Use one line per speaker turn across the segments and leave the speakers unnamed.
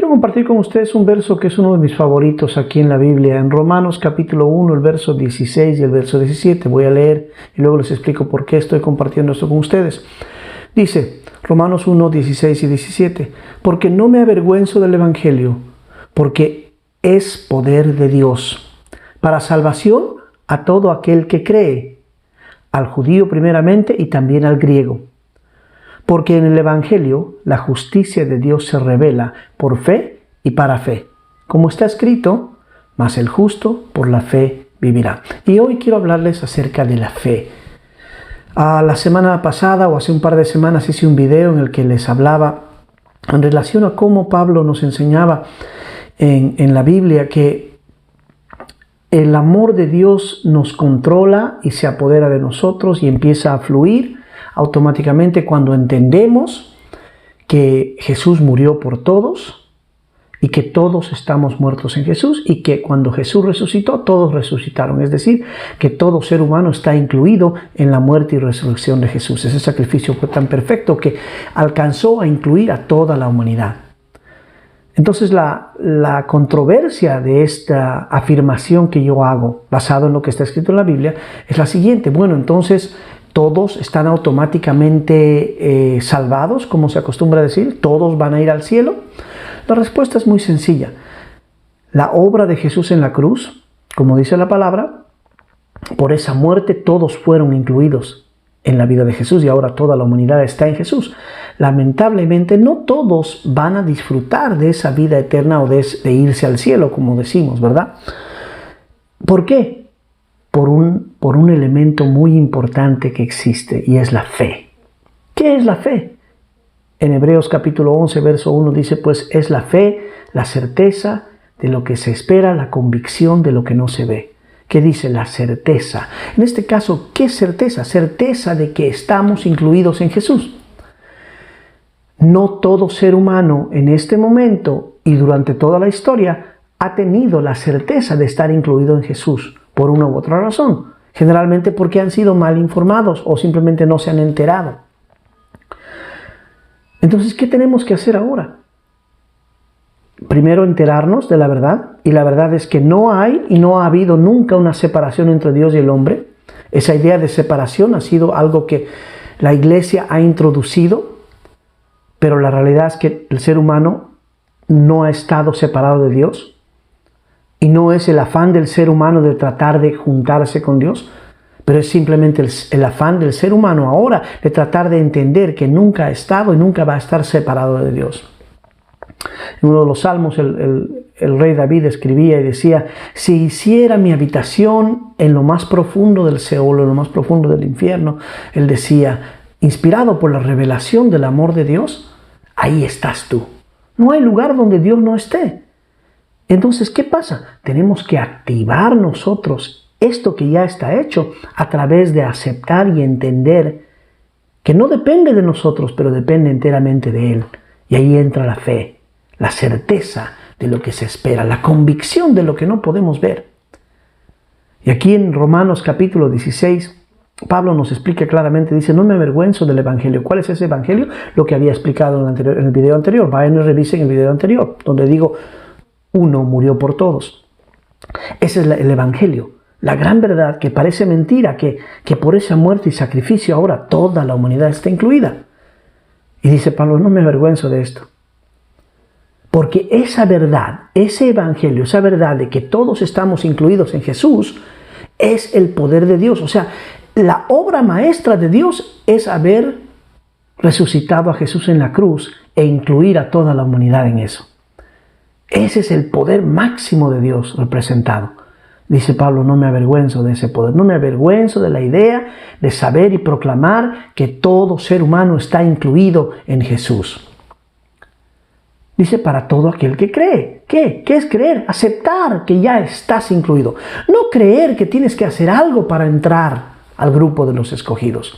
quiero compartir con ustedes un verso que es uno de mis favoritos aquí en la Biblia, en Romanos capítulo 1, el verso 16 y el verso 17. Voy a leer y luego les explico por qué estoy compartiendo esto con ustedes. Dice Romanos 1, 16 y 17, porque no me avergüenzo del Evangelio, porque es poder de Dios, para salvación a todo aquel que cree, al judío primeramente y también al griego. Porque en el Evangelio la justicia de Dios se revela por fe y para fe. Como está escrito, mas el justo por la fe vivirá. Y hoy quiero hablarles acerca de la fe. La semana pasada o hace un par de semanas hice un video en el que les hablaba en relación a cómo Pablo nos enseñaba en la Biblia que el amor de Dios nos controla y se apodera de nosotros y empieza a fluir automáticamente cuando entendemos que Jesús murió por todos y que todos estamos muertos en Jesús y que cuando Jesús resucitó, todos resucitaron. Es decir, que todo ser humano está incluido en la muerte y resurrección de Jesús. Ese sacrificio fue tan perfecto que alcanzó a incluir a toda la humanidad. Entonces la controversia de esta afirmación que yo hago, basado en lo que está escrito en la Biblia, es la siguiente. Bueno, entonces todos están automáticamente salvados, como se acostumbra a decir, todos van a ir al cielo. La respuesta es muy sencilla. La obra de Jesús en la cruz, como dice la palabra, por esa muerte todos fueron incluidos en la vida de Jesús y ahora toda la humanidad está en Jesús. Lamentablemente no todos van a disfrutar de esa vida eterna o de irse al cielo, como decimos, ¿verdad? ¿Por qué? Por un elemento muy importante que existe y es la fe. ¿Qué es la fe? En Hebreos capítulo 11, verso 1 dice, pues es la fe, la certeza de lo que se espera, la convicción de lo que no se ve. ¿Qué dice? La certeza. En este caso, ¿qué certeza? Certeza de que estamos incluidos en Jesús. No todo ser humano en este momento y durante toda la historia ha tenido la certeza de estar incluido en Jesús por una u otra razón. Generalmente porque han sido mal informados o simplemente no se han enterado. Entonces, ¿qué tenemos que hacer ahora? Primero, enterarnos de la verdad. Y la verdad es que no hay y no ha habido nunca una separación entre Dios y el hombre. Esa idea de separación ha sido algo que la iglesia ha introducido, pero la realidad es que el ser humano no ha estado separado de Dios. Y no es el afán del ser humano de tratar de juntarse con Dios, pero es simplemente el afán del ser humano ahora de tratar de entender que nunca ha estado y nunca va a estar separado de Dios. En uno de los salmos el rey David escribía y decía, si hiciera mi habitación en lo más profundo del Seol, en lo más profundo del infierno, él decía, inspirado por la revelación del amor de Dios, ahí estás tú. No hay lugar donde Dios no esté. Entonces, ¿qué pasa? Tenemos que activar nosotros esto que ya está hecho a través de aceptar y entender que no depende de nosotros, pero depende enteramente de Él. Y ahí entra la fe, la certeza de lo que se espera, la convicción de lo que no podemos ver. Y aquí en Romanos capítulo 16, Pablo nos explica claramente, dice, no me avergüenzo del Evangelio. ¿Cuál es ese Evangelio? Lo que había explicado en el video anterior. Vayan y revisen el video anterior, donde digo, uno murió por todos. Ese es el Evangelio. La gran verdad que parece mentira, que por esa muerte y sacrificio ahora toda la humanidad está incluida. Y dice Pablo, no me avergüenzo de esto. Porque esa verdad, ese Evangelio, esa verdad de que todos estamos incluidos en Jesús, es el poder de Dios. O sea, la obra maestra de Dios es haber resucitado a Jesús en la cruz e incluir a toda la humanidad en eso. Ese es el poder máximo de Dios representado. Dice Pablo, no me avergüenzo de ese poder, no me avergüenzo de la idea de saber y proclamar que todo ser humano está incluido en Jesús. Dice, para todo aquel que cree. ¿Qué? ¿Qué es creer? Aceptar que ya estás incluido. No creer que tienes que hacer algo para entrar al grupo de los escogidos.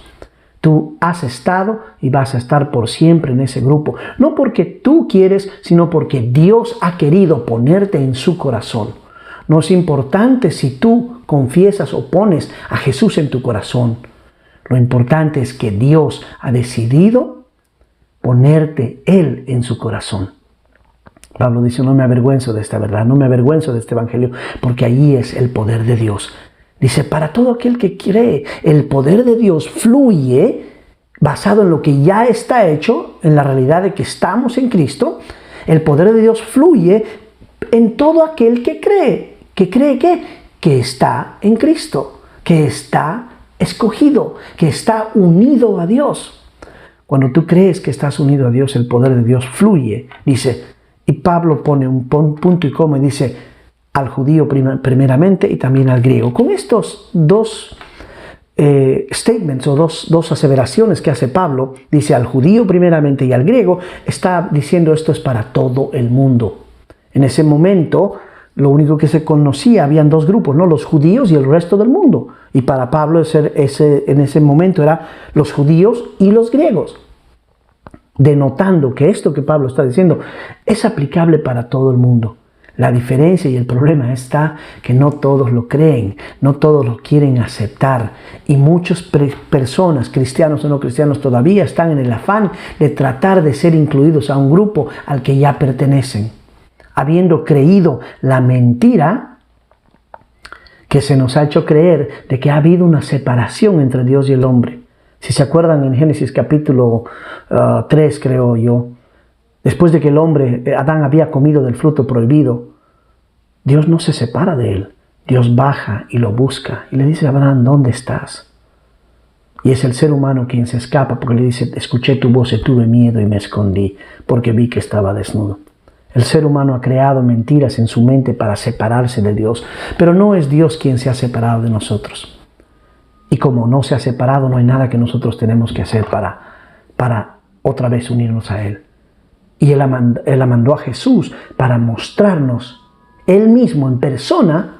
Tú has estado y vas a estar por siempre en ese grupo. No porque tú quieres, sino porque Dios ha querido ponerte en su corazón. No es importante si tú confiesas o pones a Jesús en tu corazón. Lo importante es que Dios ha decidido ponerte Él en su corazón. Pablo dice, no me avergüenzo de esta verdad, no me avergüenzo de este evangelio, porque ahí es el poder de Dios. Dice, para todo aquel que cree, el poder de Dios fluye basado en lo que ya está hecho, en la realidad de que estamos en Cristo. El poder de Dios fluye en todo aquel que cree. ¿Que cree qué? Que está en Cristo, que está escogido, que está unido a Dios. Cuando tú crees que estás unido a Dios, el poder de Dios fluye. Dice, y Pablo pone un punto y coma y dice, al judío primeramente y también al griego. Con estos dos statements o dos aseveraciones que hace Pablo, dice al judío primeramente y al griego, está diciendo esto es para todo el mundo. En ese momento, lo único que se conocía, habían dos grupos, ¿no? Los judíos y el resto del mundo. Y para Pablo en ese momento eran los judíos y los griegos. Denotando que esto que Pablo está diciendo es aplicable para todo el mundo. La diferencia y el problema está que no todos lo creen, no todos lo quieren aceptar. Y muchas personas, cristianos o no cristianos, todavía están en el afán de tratar de ser incluidos a un grupo al que ya pertenecen, habiendo creído la mentira que se nos ha hecho creer de que ha habido una separación entre Dios y el hombre. Si se acuerdan en Génesis capítulo 3, creo yo, después de que el hombre, Adán, había comido del fruto prohibido, Dios no se separa de él. Dios baja y lo busca y le dice a Abraham, ¿dónde estás? Y es el ser humano quien se escapa porque le dice, escuché tu voz y tuve miedo y me escondí porque vi que estaba desnudo. El ser humano ha creado mentiras en su mente para separarse de Dios, pero no es Dios quien se ha separado de nosotros. Y como no se ha separado, no hay nada que nosotros tenemos que hacer para otra vez unirnos a Él. Y Él mandó a Jesús para mostrarnos Él mismo en persona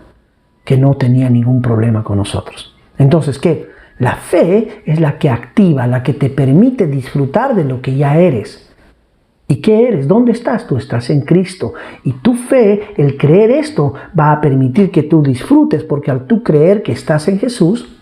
que no tenía ningún problema con nosotros. Entonces, ¿qué? La fe es la que activa, la que te permite disfrutar de lo que ya eres. ¿Y qué eres? ¿Dónde estás? Tú estás en Cristo. Y tu fe, el creer esto, va a permitir que tú disfrutes, porque al tú creer que estás en Jesús,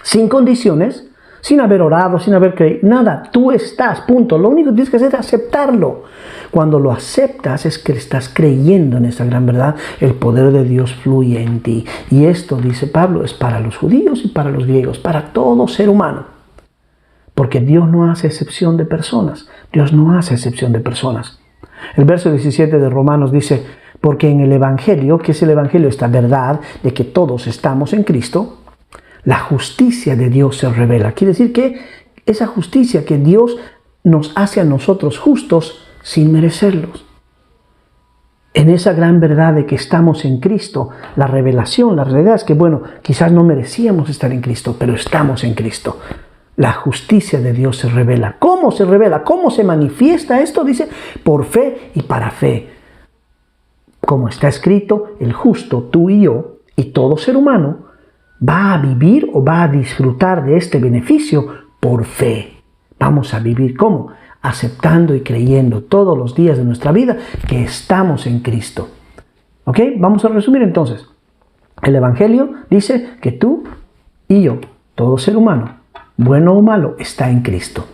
sin condiciones, sin haber orado, sin haber creído, nada, tú estás, punto. Lo único que tienes que hacer es aceptarlo. Cuando lo aceptas es que estás creyendo en esa gran verdad, el poder de Dios fluye en ti. Y esto, dice Pablo, es para los judíos y para los griegos, para todo ser humano. Porque Dios no hace excepción de personas. Dios no hace excepción de personas. El verso 17 de Romanos dice, porque en el Evangelio, que es el Evangelio, esta verdad de que todos estamos en Cristo, la justicia de Dios se revela. Quiere decir que esa justicia que Dios nos hace a nosotros justos sin merecerlos. En esa gran verdad de que estamos en Cristo, la revelación, la realidad es que, bueno, quizás no merecíamos estar en Cristo, pero estamos en Cristo. La justicia de Dios se revela. ¿Cómo se revela? ¿Cómo se manifiesta esto? Dice, por fe y para fe. Como está escrito, el justo, tú y yo, y todo ser humano, va a vivir o va a disfrutar de este beneficio por fe. Vamos a vivir ¿cómo? Aceptando y creyendo todos los días de nuestra vida que estamos en Cristo. ¿Ok? Vamos a resumir entonces. El Evangelio dice que tú y yo, todo ser humano, bueno o malo, está en Cristo.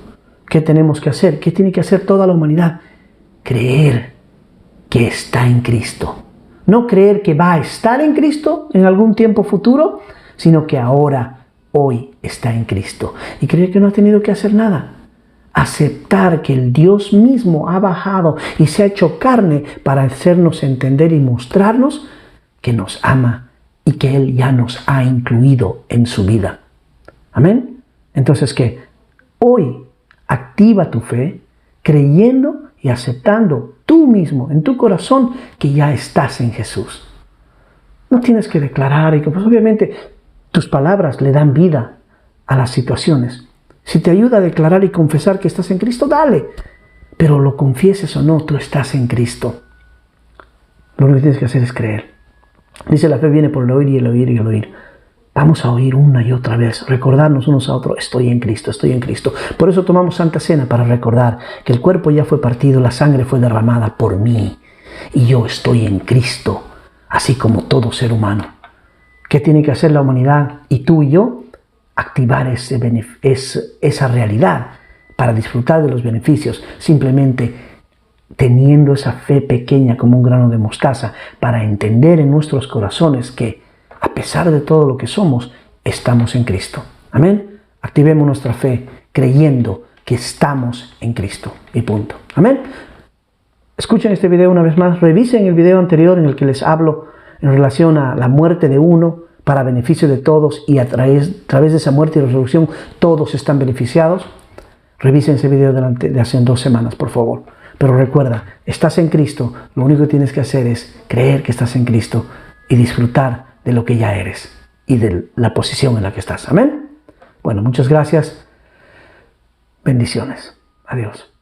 ¿Qué tenemos que hacer? ¿Qué tiene que hacer toda la humanidad? Creer que está en Cristo. No creer que va a estar en Cristo en algún tiempo futuro, sino que ahora, hoy, está en Cristo. Y creer que no ha tenido que hacer nada. Aceptar que el Dios mismo ha bajado y se ha hecho carne para hacernos entender y mostrarnos que nos ama y que Él ya nos ha incluido en su vida. Amén. Entonces, ¿qué? Hoy activa tu fe creyendo y aceptando tú mismo en tu corazón que ya estás en Jesús. No tienes que declarar y que pues obviamente tus palabras le dan vida a las situaciones. Si te ayuda a declarar y confesar que estás en Cristo, dale. Pero lo confieses o no, tú estás en Cristo. Lo único que tienes que hacer es creer. Dice, la fe viene por el oír y el oír y el oír. Vamos a oír una y otra vez, recordarnos unos a otros, estoy en Cristo, estoy en Cristo. Por eso tomamos Santa Cena, para recordar que el cuerpo ya fue partido, la sangre fue derramada por mí. Y yo estoy en Cristo, así como todo ser humano. ¿Qué tiene que hacer la humanidad y tú y yo? Activar esa realidad para disfrutar de los beneficios. Simplemente teniendo esa fe pequeña como un grano de mostaza, para entender en nuestros corazones que a pesar de todo lo que somos, estamos en Cristo. Amén. Activemos nuestra fe creyendo que estamos en Cristo y punto. Amén. Escuchen este video una vez más, revisen el video anterior en el que les hablo en relación a la muerte de uno para beneficio de todos, y a través de esa muerte y resurrección todos están beneficiados. Revisen ese video de hace 2 semanas, por favor. Pero recuerda, estás en Cristo, lo único que tienes que hacer es creer que estás en Cristo y disfrutar de lo que ya eres y de la posición en la que estás. Amén. Bueno, muchas gracias. Bendiciones. Adiós.